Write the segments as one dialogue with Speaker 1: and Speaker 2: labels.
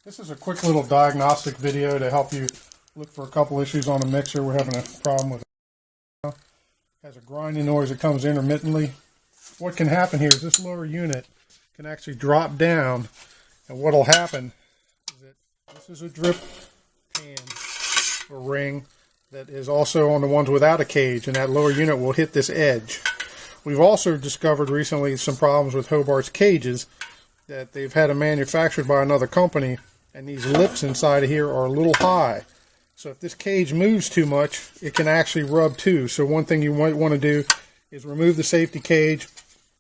Speaker 1: This is a quick little diagnostic video to help you look for a couple issues on a mixer. We're having a problem with it. It has a grinding noise that comes intermittently. What can happen here is this lower unit can actually drop down, and what will happen is that this is a drip pan or ring that is also on the ones without a cage, and that lower unit will hit this edge. We've also discovered recently some problems with Hobart's cages, that they've had them manufactured by another company, and these lips inside of here are a little high. So if this cage moves too much, it can actually rub too. So one thing you might want to do is remove the safety cage,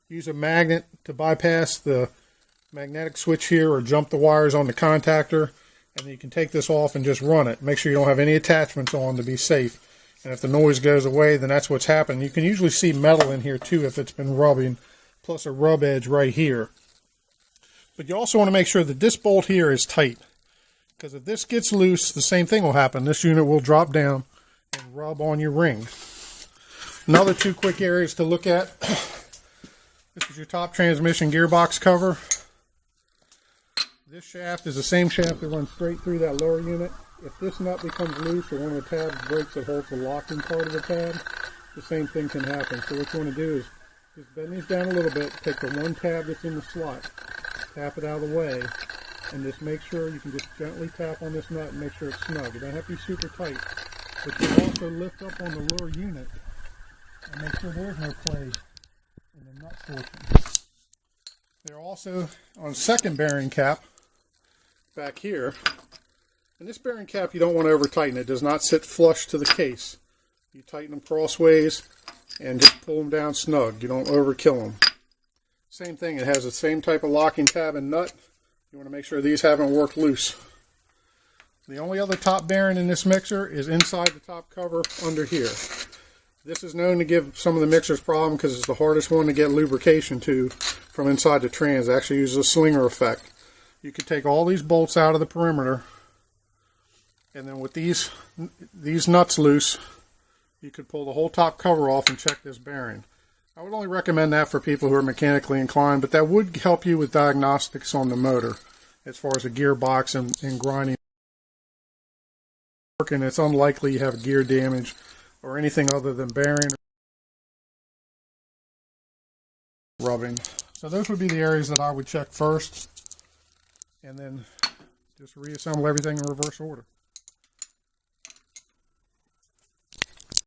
Speaker 1: use a magnet to bypass the magnetic switch here, or jump the wires on the contactor, and then you can take this off and just run it. Make sure you don't have any attachments on to be safe. And if the noise goes away, then that's what's happened. You can usually see metal in here too if it's been rubbing, plus a rub edge right here. But you also want to make sure that this bolt here is tight, because if this gets loose, the same thing will happen. This unit will drop down and rub on your ring. Another two quick areas to look at. This is your top transmission gearbox cover. This shaft is the same shaft that runs straight through that lower unit. If this nut becomes loose, or one of the tabs breaks that holds the locking part of the tab, the same thing can happen. So what you want to do is just bend these down a little bit, take the one tab that's in the slot, tap it out of the way, and just make sure you can just gently tap on this nut and make sure it's snug. It doesn't have to be super tight, but you also lift up on the lower unit and make sure there's no play in the nut portion. They're also on second bearing cap back here. And this bearing cap, you don't want to over tighten. It does not sit flush to the case. You tighten them crossways and just pull them down snug. You don't overkill them. Same thing, it has the same type of locking tab and nut. You want to make sure these haven't worked loose. The only other top bearing in this mixer is inside the top cover under here. This is known to give some of the mixers problem because it's the hardest one to get lubrication to from inside the trans. It actually uses a slinger effect. You could take all these bolts out of the perimeter, and then with these nuts loose, you could pull the whole top cover off and check this bearing. I would only recommend that for people who are mechanically inclined, but that would help you with diagnostics on the motor as far as the gearbox and grinding. And it's unlikely you have gear damage or anything other than bearing or rubbing. So those would be the areas that I would check first, and then just reassemble everything in reverse order.